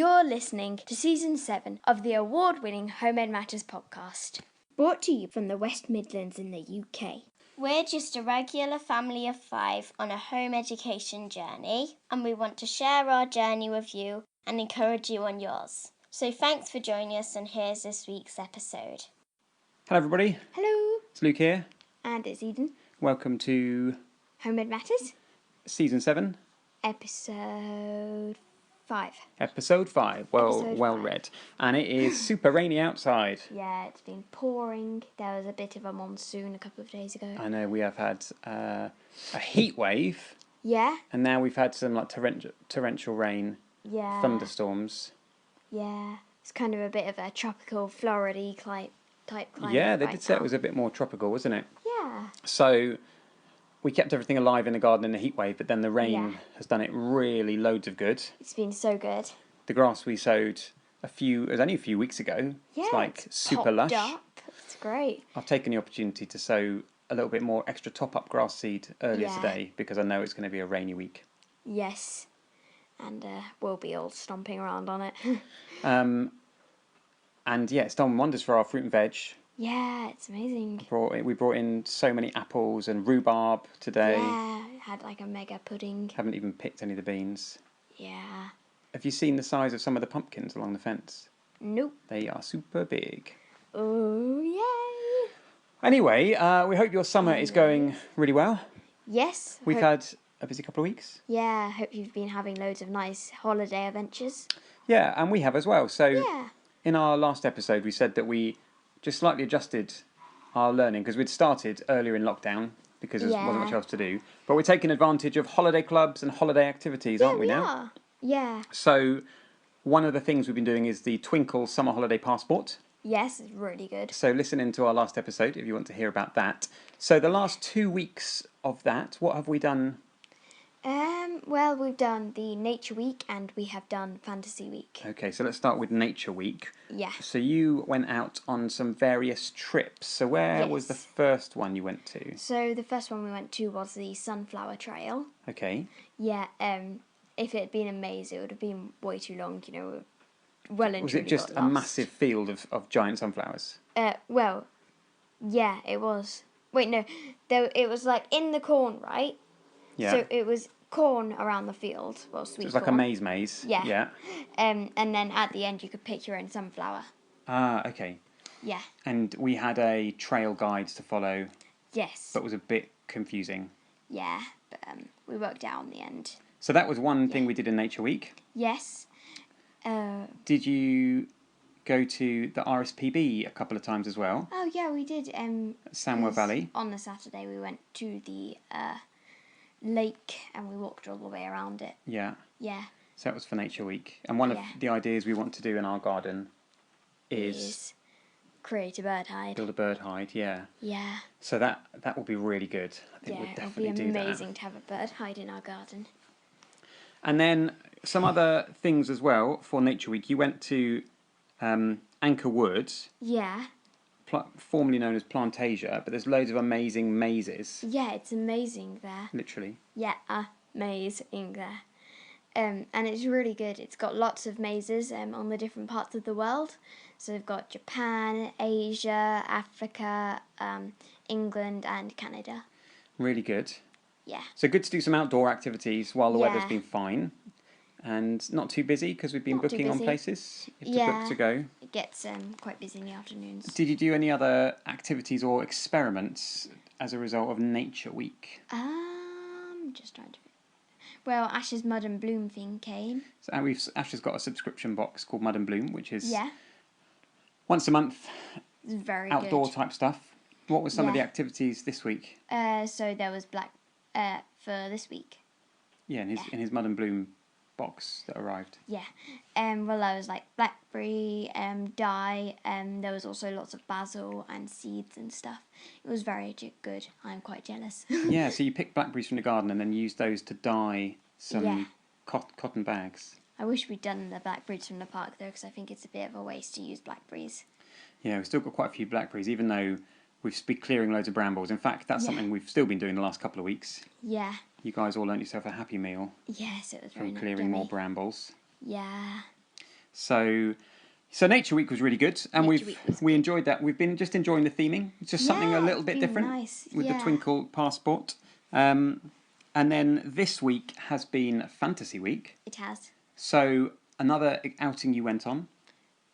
You're listening to Season 7 of the award-winning Homemade Matters podcast, brought to you from the West Midlands in the UK. We're just a regular family of 5 on a home education journey, and we want to share our journey with you and encourage you on yours. So thanks for joining us, and here's this week's episode. Hello everybody, Hello. it's Luke here. And it's Eden. Welcome to Homemade Matters, Season 7. Episode 5. Episode 5, well Episode 5. read. And it is super rainy outside. Yeah, it's been pouring. There was a bit of a monsoon a couple of days ago. I know we have had a heat wave. Yeah? And now we've had some like torrential rain, Yeah. thunderstorms. Yeah. It's kind of a bit of a tropical, Florida type climate. Yeah, they right did say now. it was a bit more tropical, wasn't it? Yeah. So we kept everything alive in the garden in the heat wave, but then the rain has done it really loads of good. It's been so good. The grass we sowed it was only a few weeks ago. Yeah, it's like it's super lush. popped up. It's great. I've taken the opportunity to sow a little bit more extra top-up grass seed earlier Yeah. today because I know it's going to be a rainy week. Yes. And we'll be all stomping around on it. And yeah, it's done wonders for our fruit and veg. Yeah, it's amazing. We brought in so many apples and rhubarb today. Yeah, it had like a mega pudding. Haven't even picked any of the beans. Yeah. Have you seen the size of some of the pumpkins along the fence? Nope. They are super big. Oh, yay. Anyway, we hope your summer is going really well. Yes. We've had a busy couple of weeks. Yeah, hope you've been having loads of nice holiday adventures. Yeah, and we have as well. So Yeah. in our last episode, we said that we just slightly adjusted our learning because we'd started earlier in lockdown because there wasn't much else to do. But we're taking advantage of holiday clubs and holiday activities, aren't we now? Are. Yeah. So one of the things we've been doing is the Twinkle Summer Holiday Passport. Yes, it's really good. So listen into our last episode if you want to hear about that. So the last 2 weeks of that, what have we done? Well, we've done the Nature Week and we have done Fantasy Week. Okay, so let's start with Nature Week. Yeah. So you went out on some various trips. So where was the Yes. first one you went to? So the first one we went to was the Sunflower Trail. Okay. Yeah, if it had been a maze, it would have been way too long, well and Was truly it just got a lost. massive field of giant sunflowers? Well, yeah, it was. Wait, no, it was like in the corn, right? Yeah. So it was corn around the field. Well, sweet It was like a corn. maze. Yeah. Yeah. And then at the end you could pick your own sunflower. Ah, okay. Yeah. And we had a trail guide to follow, Yes. but was a bit confusing. Yeah, but we worked out in the end. So that was one thing we did in Nature Week. Yes. Did you go to the RSPB a couple of times as well? Oh yeah, we did. Samwa 'cause Valley. On the Saturday we went to the lake and we walked all the way around it. Yeah. Yeah. So that was for Nature Week. And one of Yeah. the ideas we want to do in our garden is Is create a bird hide. build a bird hide. Yeah. Yeah. So that will be really good. I think Yeah, we'll it'll definitely be do that. amazing to have a bird hide in our garden. And then some other things as well for Nature Week. You went to Anchor Woods, Yeah. formerly known as Plantasia, but there's loads of amazing mazes, Yeah, it's amazing there. literally. Yeah, amazing there. And it's really good. It's got lots of mazes on the different parts of the world. So we've got Japan, Asia, Africa, England and Canada. Really good. Yeah. So good to do some outdoor activities while the weather's Yeah. been fine. And not too busy because we've been Not too booking on busy. places. You have to Yeah. book to go. It gets quite busy in the afternoons. Did you do any other activities or experiments as a result of Nature Week? Just trying to... Well, Ash's Mud and Bloom thing came. So Ash has got a subscription box called Mud and Bloom, which is Yeah. once a month It's very outdoor good. type stuff. What were some of the Yeah. activities this week? So there was for this week. Yeah, in his Mud and Bloom box that arrived. Yeah. Well, there was like blackberry, dye, there was also lots of basil and seeds and stuff. It was very good. I'm quite jealous. Yeah, so you picked blackberries from the garden and then used those to dye some Yeah. cotton bags. I wish we'd done the blackberries from the park though, because I think it's a bit of a waste to use blackberries. Yeah, we've still got quite a few blackberries, even though we've been clearing loads of brambles. In fact, that's something we've still been doing the last couple of weeks. Yeah. You guys all earned yourself a happy meal Yes, it was very from clearing more yummy. brambles. Yeah. So Nature Week was really good, and we enjoyed that. We've been just enjoying the theming. It's just something a little bit different with the Twinkle passport. And then this week has been Fantasy Week. It has. So another outing you went on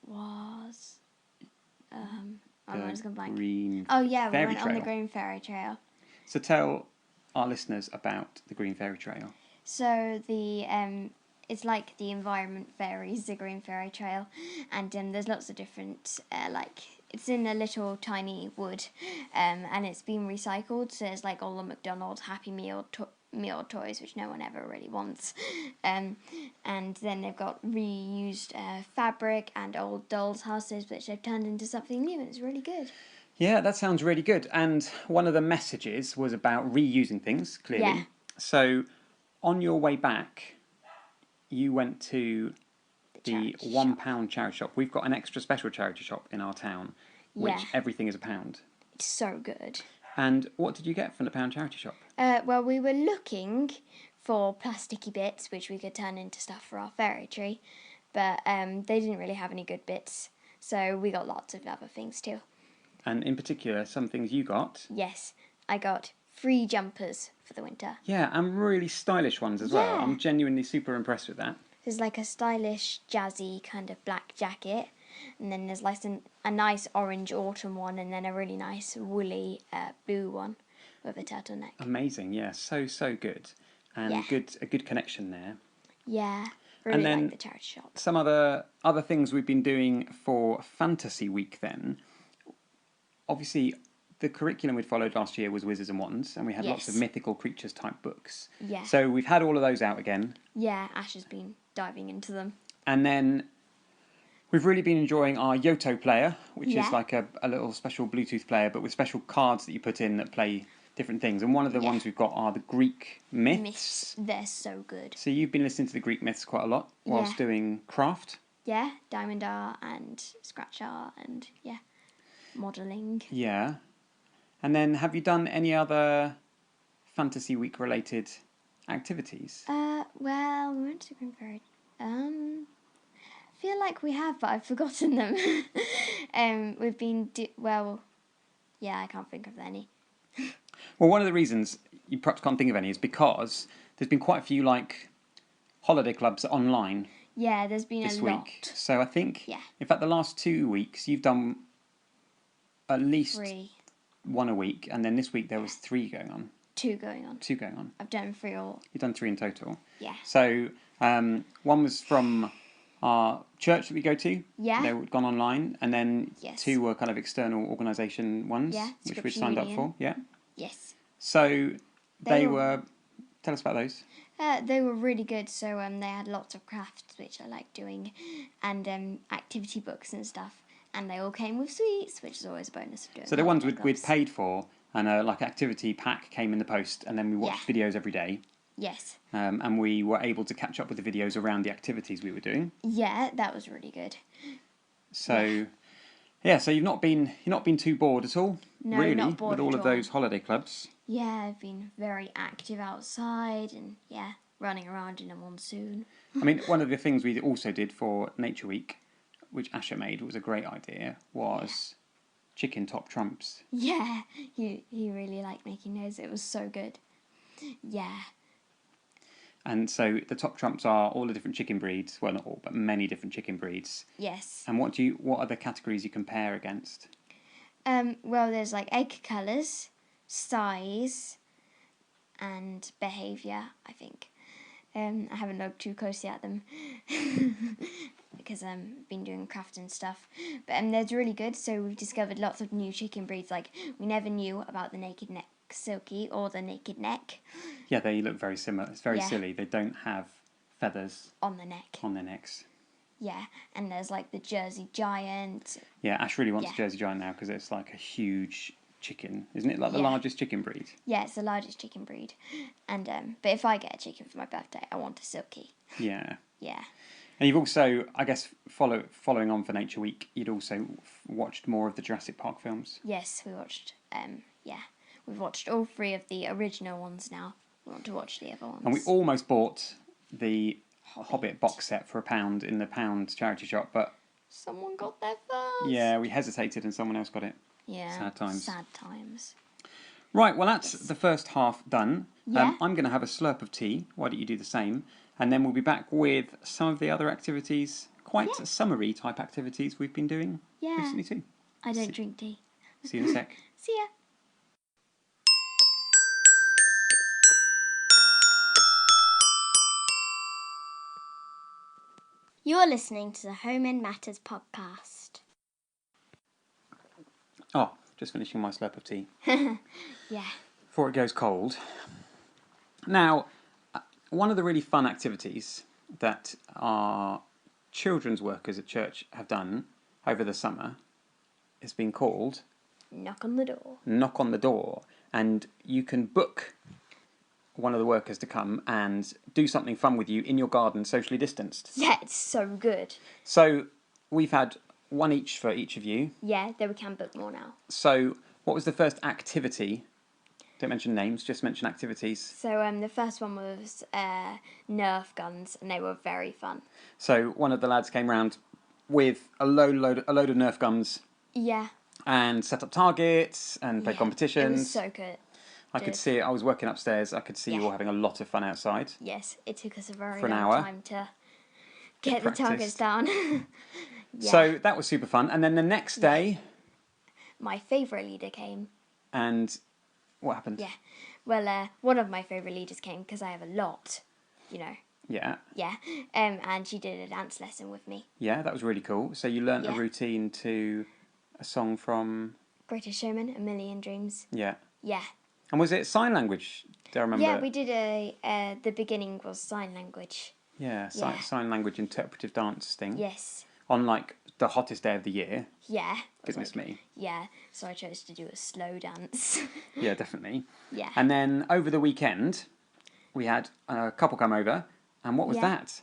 was I was going blank. Green we went Trail. on the Green Fairy Trail. So tell our listeners about the Green Fairy Trail. So it's like the environment fairies, the Green Fairy Trail, and there's lots of different it's in a little tiny wood, and it's been recycled. So there's like all the McDonald's Happy Meal toys, which no one ever really wants, and then they've got reused fabric and old dolls' houses, which they've turned into something new, and it's really good. Yeah, that sounds really good. And one of the messages was about reusing things, clearly. Yeah. So on your way back, you went to the £1 charity shop. We've got an extra special charity shop in our town, which everything is £1. It's so good. And what did you get from the £1 charity shop? Well, we were looking for plasticky bits, which we could turn into stuff for our fairy tree, but they didn't really have any good bits, so we got lots of other things too. And in particular, some things you got. Yes, I got free jumpers for the winter. Yeah, and really stylish ones as well. I'm genuinely super impressed with that. There's like a stylish, jazzy kind of black jacket, and then there's like a nice orange autumn one, and then a really nice woolly blue one with a turtleneck. Amazing, yeah, so good. And a good connection there. Yeah, really like the charity shop. Some other things we've been doing for Fantasy Week then. Obviously, the curriculum we'd followed last year was Wizards and Wands, and we had lots of mythical creatures type books. Yeah. So we've had all of those out again. Yeah, Ash has been diving into them. And then we've really been enjoying our Yoto player, which is like a little special Bluetooth player, but with special cards that you put in that play different things. And one of the ones we've got are the Greek myths. They're so good. So you've been listening to the Greek myths quite a lot whilst doing craft. Yeah, diamond art and scratch art and modelling. Yeah. And then have you done any other Fantasy Week related activities? Well, we went to Green Fairy. I feel like we have, but I've forgotten them. We've been I can't think of any. Well, one of the reasons you perhaps can't think of any is because there's been quite a few holiday clubs online. Yeah, there's been this a lot. week. So I think, in fact, the last 2 weeks you've done at least 3. One a week, and then this week there was 3 going on. 2 going on. 2 going on. I've done 3 all. You've done 3 in total. Yeah. So one was from our church that we go to. Yeah. They've gone online, and then 2 were kind of external organisation ones, which we signed up for. Yeah. Yes. So they were. Tell us about those. They were really good. So they had lots of crafts, which I like doing, and activity books and stuff. And they all came with sweets, which is always a bonus of doing. So the ones we'd paid for, and a activity pack came in the post, and then we watched videos every day. Yes. And we were able to catch up with the videos around the activities we were doing. Yeah, that was really good. So, so you've not been too bored at all, no, really, not bored with all at of those holiday clubs. Yeah, I've been very active outside and running around in a monsoon. I mean, one of the things we also did for Nature Week, which Asher made, was a great idea, was chicken top trumps. Yeah, he really liked making those. It was so good. Yeah. And so the top trumps are all the different chicken breeds. Well, not all, but many different chicken breeds. Yes. And what are the categories you compare against? Well, there's egg colours, size, and behaviour, I think. I haven't looked too closely at them because I've been doing craft and stuff. But they're really good, so we've discovered lots of new chicken breeds. We never knew about the naked neck silky or the naked neck. Yeah, they look very similar. It's very silly. They don't have feathers on their necks. Yeah, and there's the Jersey Giant. Yeah, Ash really wants a Jersey Giant now because it's a huge chicken, isn't it? The largest chicken breed. Yeah, it's the largest chicken breed. And but if I get a chicken for my birthday, I want a silky. Yeah. Yeah. And you've also, I guess, following on for Nature Week, you'd also watched more of the Jurassic Park films. Yes, we watched. We've watched all 3 of the original ones now. We want to watch the other ones. And we almost bought the Hobbit box set for £1 in the Pound charity shop, but someone got there first. yeah, we hesitated and someone else got it. Yeah. Sad times. Sad times. Right, well, that's the first half done. Yeah. I'm going to have a slurp of tea. Why don't you do the same? And then we'll be back with some of the other activities, quite summery type activities we've been doing recently too. I don't drink tea. See you in a sec. See ya. You're listening to the Home in Matters podcast. Oh, just finishing my slurp of tea. Yeah. Before it goes cold. Now, one of the really fun activities that our children's workers at church have done over the summer has been called Knock on the door. Knock on the Door. And you can book one of the workers to come and do something fun with you in your garden, socially distanced. Yeah, it's so good. So we've had one each for each of you. Yeah, then we can book more now. So what was the first activity? Don't mention names, just mention activities. So the first one was Nerf guns, and they were very fun. So one of the lads came round with a load of Nerf guns. Yeah. And set up targets and play competitions. It was so good. I could see it. I was working upstairs. I could see you all having a lot of fun outside. Yes, it took us a very For an long hour. time to get the targets down. Yeah. So that was super fun. And then the next day... My favourite leader came. And what happened? Yeah. Well, one of my favourite leaders came because I have a lot, you know. Yeah. Yeah. And she did a dance lesson with me. Yeah, that was really cool. So you learnt a routine to a song from... Greatest Showman, A Million Dreams. Yeah. Yeah. And was it sign language? Do I remember? Yeah, we did the beginning was sign language. Yeah, sign language interpretive dance thing. Yes. On like the hottest day of the year. Yeah. Goodness me. Yeah, so I chose to do a slow dance. Yeah, definitely. Yeah. And then over the weekend, we had a couple come over. And what was that?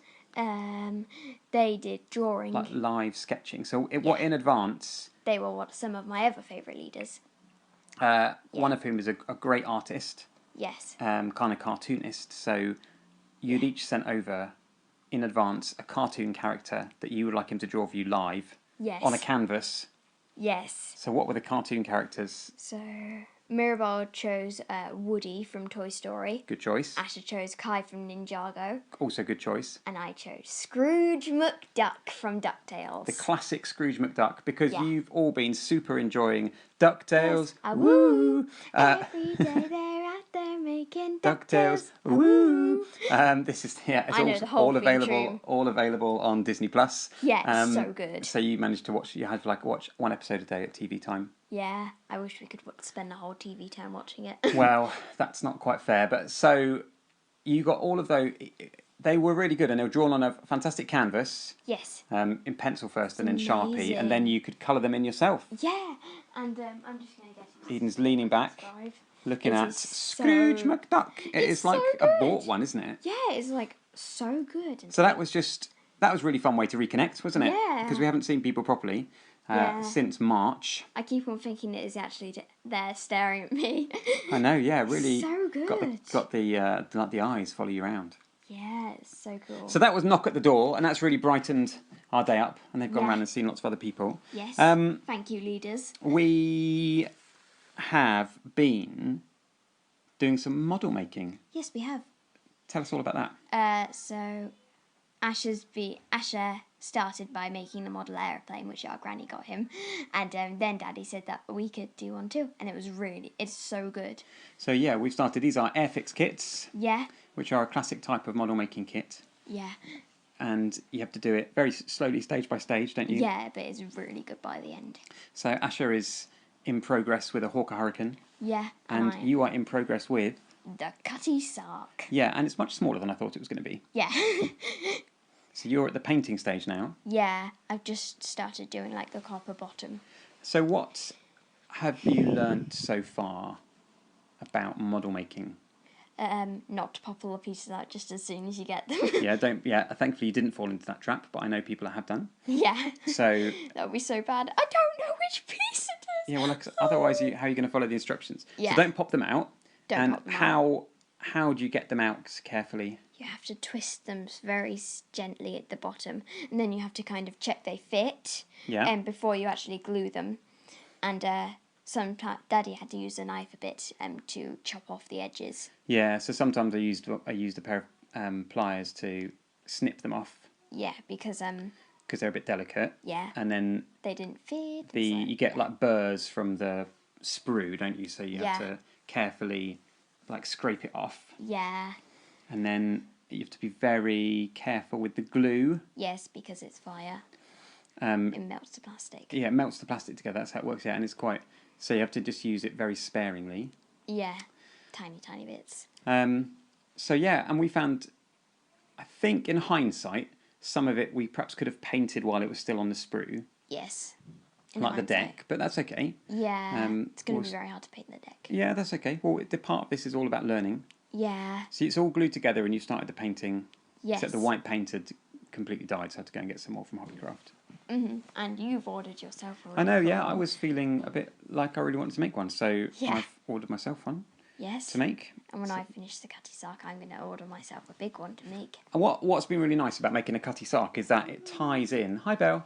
They did drawing. Like live sketching. So what in advance? They were some of my other favourite leaders. One of whom is a great artist. Yes. Kind of cartoonist. So you'd each sent over in advance a cartoon character that you would like him to draw for you live. Yes. On a canvas. Yes. So what were the cartoon characters? So Mirabelle chose Woody from Toy Story. Good choice. Asher chose Kai from Ninjago. Also good choice. And I chose Scrooge McDuck from DuckTales. The classic Scrooge McDuck, because you've all been super enjoying DuckTales. Yes. Woo! Every day they're out there making DuckTales. Woo! This is it's all available on Disney Plus. Yeah, it's so good. So you managed to watch. You had to watch one episode a day at TV time. Yeah, I wish we could spend the whole TV time watching it. Well, that's not quite fair. But so you got all of those. They were really good, and they were drawn on a fantastic canvas. Yes. In pencil first, and then Sharpie, and then you could colour them in yourself. Yeah, and I'm just going to get it. Eden's leaning back, looking at Scrooge McDuck. It's like so a bought one, isn't it? Yeah, it's like so good. So that was a really fun way to reconnect, wasn't it? Yeah. Because we haven't seen people properly since March. I keep on thinking it is actually there staring at me. I know, yeah, really. So good. Got the eyes follow you around. Yeah, it's so cool. So that was Knock at the Door, and that's really brightened our day up, and they've gone around and seen lots of other people. Yes. Thank you, leaders. We have been doing some model making. Yes, we have. Tell us all about that. So Asher started by making the model aeroplane, which our granny got him, and then Daddy said that we could do one too, and it's so good. So yeah, we've started. These are Airfix kits. Yeah. Which are a classic type of model making kit. Yeah. And you have to do it very slowly, stage by stage, don't you? Yeah, but it's really good by the end. So Asher is in progress with a Hawker Hurricane. Yeah. And you are in progress with... the Cutty Sark. Yeah, and it's much smaller than I thought it was going to be. Yeah. So you're at the painting stage now. Yeah, I've just started doing like the copper bottom. So what have you learnt so far about model making? Not to pop all the pieces out just as soon as you get them. Thankfully you didn't fall into that trap, but I know people that have done. Yeah. So that would be so bad. I don't know which piece it is. Yeah, well, otherwise how are you going to follow the instructions? Yeah. So don't pop them out. Don't pop them out. How do you get them out carefully? You you have to twist them very gently at the bottom, and then you have to kind of check they fit. Yeah. Before you actually glue them, and sometimes Daddy had to use a knife a bit to chop off the edges. Yeah. So sometimes I used a pair of pliers to snip them off. Yeah, because they're a bit delicate. Yeah. And then they didn't fit. you get like burrs from the sprue, don't you? So you have to carefully like scrape it off. Yeah. And then you have to be very careful with the glue. Yes, because it's fire. It melts the plastic. Yeah, it melts the plastic together. That's how it works. Yeah, and it's quite. So you have to just use it very sparingly. Yeah, tiny bits. So yeah, and we found, I think in hindsight, some of it we perhaps could have painted while it was still on the sprue. Yes. Like the deck, but that's okay. Yeah, it's going to be very hard to paint the deck. Yeah, that's okay. Well, the part of this is all about learning. Yeah. See, it's all glued together and you started the painting. Yes. Except the white paint had completely died, so I had to go and get some more from Hobbycraft. Mm-hmm. And you've ordered yourself already. I know, yeah. I was feeling a bit like I really wanted to make one, so I've ordered myself one. Yes. To make. And when I finish the cutty sark, I'm going to order myself a big one to make. And what's been really nice about making a cutty sark is that it ties in. Hi, Belle.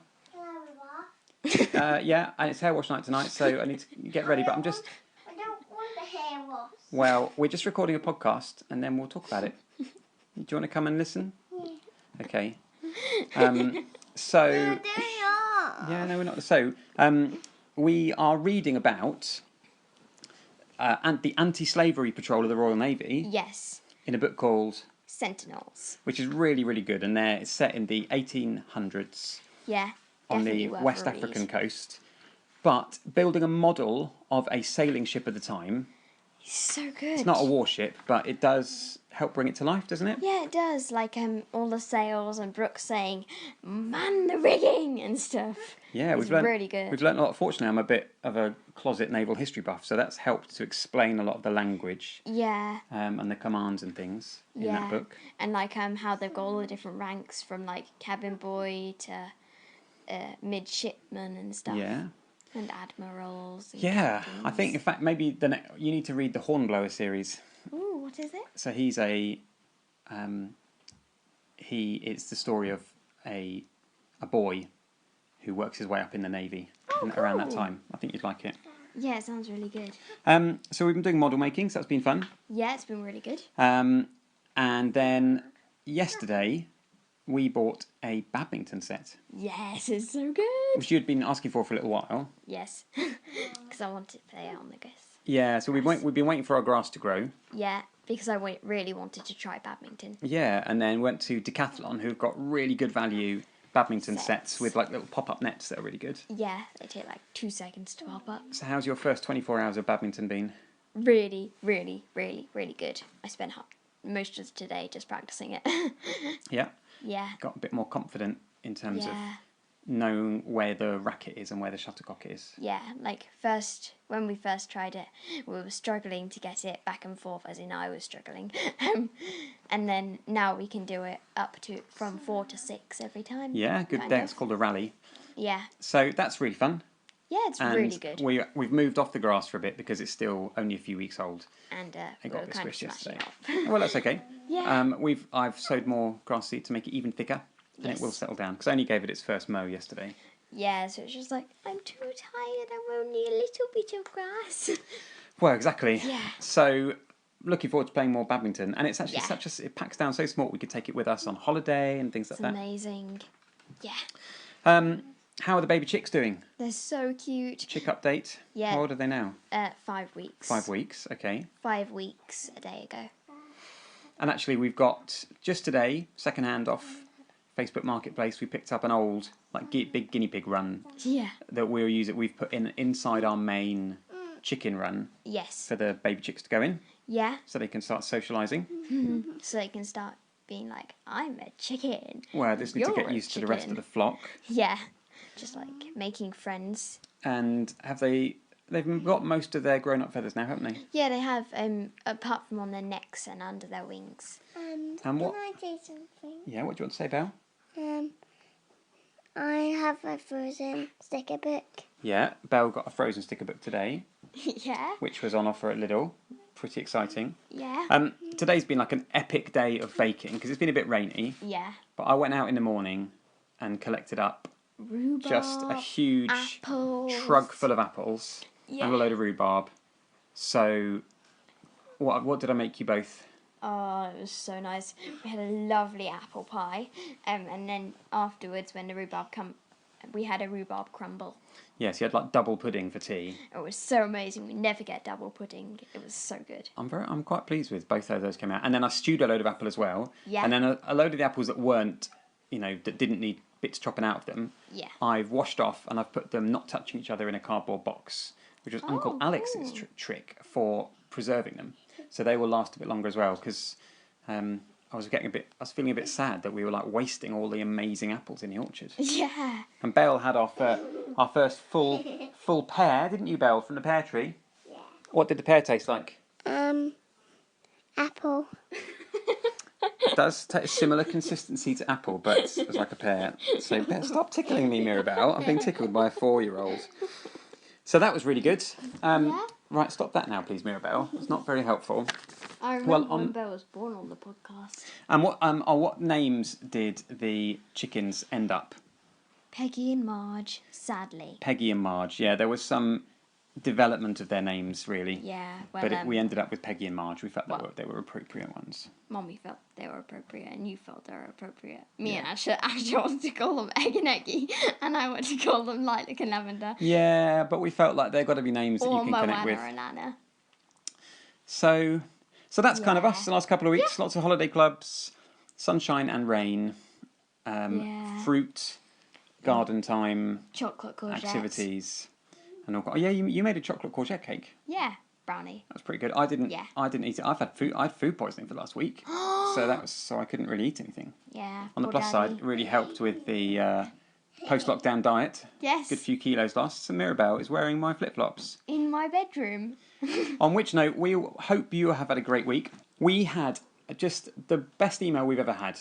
Yeah, and it's hair wash night tonight, so I need to get ready. But I don't want the hair wash. Well, we're just recording a podcast, and then we'll talk about it. Do you want to come and listen? Yeah. Okay. So. Yeah, no, we're not. So, we are reading about the Anti-Slavery Patrol of the Royal Navy. Yes. In a book called Sentinels. Which is really, really good, and it's set in the 1800s. Yeah. On the West African coast, but building a model of a sailing ship at the time. It's so good. It's not a warship, but it does help bring it to life, doesn't it? Yeah, it does. Like all the sails and Brooke saying, "Man the rigging" and stuff. Yeah, it's really good. We've learned a lot. Fortunately, I'm a bit of a closet naval history buff, so that's helped to explain a lot of the language. Yeah. And the commands and things in that book. And like how they've got all the different ranks from like cabin boy to midshipmen and stuff. Yeah. And admirals. And captains. I think in fact maybe you need to read the Hornblower series. Ooh, what is it? So it's the story of a boy who works his way up in the Navy around that time. I think you'd like it. Yeah, it sounds really good. So we've been doing model making, so that's been fun. Yeah, it's been really good. And then yesterday we bought a badminton set. Yes, it's so good. Which you'd been asking for a little while. Yes, because I wanted to play it on the grass. Yeah, so we've been waiting for our grass to grow. Yeah, because I really wanted to try badminton. Yeah, and then went to Decathlon, who've got really good value badminton sets with like little pop-up nets that are really good. Yeah, they take like 2 seconds to pop up. So how's your first 24 hours of badminton been? Really, really, really, really good. I spent most of today just practicing it. Yeah? Yeah. Got a bit more confident in terms of knowing where the racket is and where the shuttlecock is. Yeah, like when we first tried it, we were struggling to get it back and forth, as in I was struggling. And then now we can do it from 4 to 6 every time. Yeah, good day. It's called a rally. Yeah. So that's really fun. Yeah, it's really good. We've moved off the grass for a bit because it's still only a few weeks old. And it got a bit squished yesterday. Off. Well, that's okay. Yeah. I've sowed more grass seed to make it even thicker, and it will settle down because I only gave it its first mow yesterday. Yeah, so it's just like I'm too tired. I'm only a little bit of grass. Well, exactly. Yeah. So looking forward to playing more badminton, and it's actually it packs down so small we could take it with us on holiday and things like that. It's amazing. Yeah. How are the baby chicks doing? They're so cute. Chick update. Yeah. How old are they now? 5 weeks. 5 weeks. Okay. 5 weeks a day ago. And actually, we've got just today, secondhand off Facebook Marketplace. We picked up an old big guinea pig run. Yeah. That we'll use. We've put inside our main chicken run. Yes. For the baby chicks to go in. Yeah. So they can start socialising. So they can start being like, I'm a chicken. Well, they just need to get used to the rest of the flock. Yeah. Just like making friends. And they've got most of their grown-up feathers now, haven't they? Yeah, they have, apart from on their necks and under their wings. And what? Can I say something? Yeah, what do you want to say, Belle? I have a frozen sticker book. Yeah, Belle got a frozen sticker book today. Yeah. Which was on offer at Lidl. pretty exciting. Yeah. Today's been like an epic day of baking because it's been a bit rainy. Yeah. But I went out in the morning and collected up Rhubarb, just a huge apples. trug full of apples and a load of rhubarb. So, what did I make you both? Oh, it was so nice. We had a lovely apple pie, and then afterwards, when the we had a rhubarb crumble. Yes, you had like double pudding for tea. It was so amazing. We never get double pudding. It was so good. I'm quite pleased with both of those came out, and then I stewed a load of apple as well. Yeah. And then a load of the apples that weren't, that didn't need bits chopping out of them. Yeah. I've washed off and I've put them not touching each other in a cardboard box, which was Uncle Alex's trick for preserving them, so they will last a bit longer as well. Because I was feeling a bit sad that we were like wasting all the amazing apples in the orchard. Yeah. And Belle had our first full pear, didn't you, Belle, from the pear tree? Yeah. What did the pear taste like? Apple. It does take a similar consistency to apple, but it's like a pear. So stop tickling me, Mirabelle. I'm being tickled by a 4-year-old. So that was really good. Right, stop that now, please, Mirabelle. It's not very helpful. I remember when Belle was born on the podcast. And what names did the chickens end up? Peggy and Marge, sadly. Peggy and Marge. Yeah, there was some development of their names, really. Yeah, well, But we ended up with Peggy and Marge. We felt they were appropriate ones. Mummy felt they were appropriate, and you felt they were appropriate. Me and Asher wanted to call them Egg and Eggy, and I want to call them Lilac and Lavender. Yeah, but we felt like they've got to be names that you can connect with. And Anna. So that's kind of us the last couple of weeks. Lots of holiday clubs, sunshine and rain, fruit, garden time, chocolate courgette activities. And you made a chocolate courgette cake. Yeah, brownie. That's pretty good. I didn't Yeah. eat it. I had food poisoning for last week, so I couldn't really eat anything. Yeah. On the plus side, it really helped with the post-lockdown diet. Yes. Good few kilos lost. So Mirabelle is wearing my flip-flops. In my bedroom. On which note, we hope you have had a great week. We had just the best email we've ever had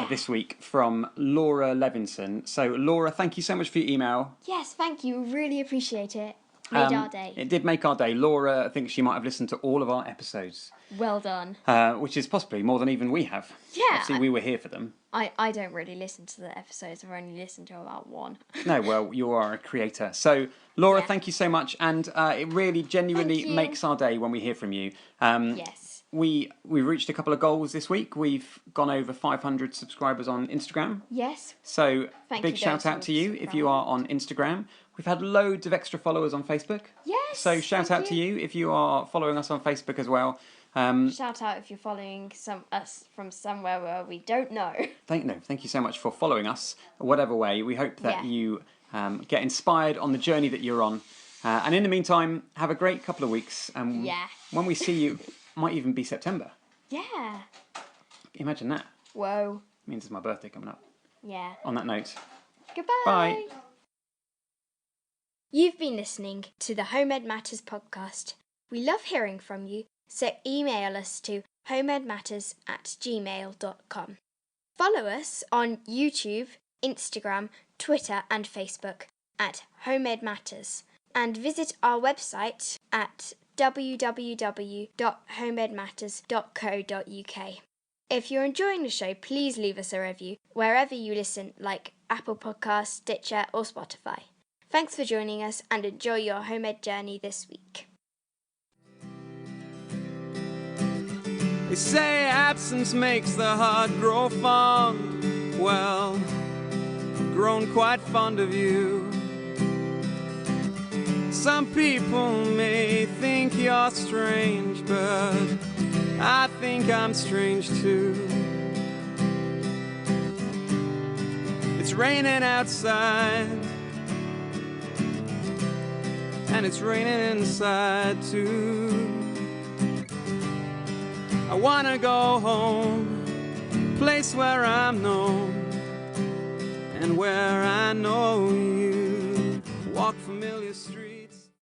this week from Laura Levinson. So, Laura, thank you so much for your email. Yes, thank you. Really appreciate it. Made our day. It did make our day. Laura, I think she might have listened to all of our episodes. Well done. Which is possibly more than even we have. Yeah. Obviously, we were here for them. I don't really listen to the episodes. I've only listened to about one. No, well, you are a creator. So, Laura, thank you so much. And it really genuinely makes our day when we hear from you. Yes. We reached a couple of goals this week. We've gone over 500 subscribers on Instagram. Yes. So, big shout out to you if you are on Instagram. We've had loads of extra followers on Facebook. Yes. So, shout out to you if you are following us on Facebook as well. Shout out if you're following us from somewhere where we don't know. Thank you so much for following us, whatever way. We hope that you get inspired on the journey that you're on. And in the meantime, have a great couple of weeks. When we see you, might even be September. Yeah. Imagine that. Whoa. Means it's my birthday coming up. Yeah. On that note. Goodbye. Bye. You've been listening to the Homemade Matters podcast. We love hearing from you, so email us to homemadematters@gmail.com. Follow us on YouTube, Instagram, Twitter and Facebook at Homemade Matters, and visit our website at www.homemadematters.co.uk. If you're enjoying the show, please leave us a review wherever you listen, like Apple Podcasts, Stitcher or Spotify. Thanks for joining us and enjoy your homemade journey this week. They say absence makes the heart grow fond. Well, I've grown quite fond of you. Some people may think you're strange, but I think I'm strange too. It's raining outside, and it's raining inside too. I wanna go home, place where I'm known, and where I know you. Walk familiar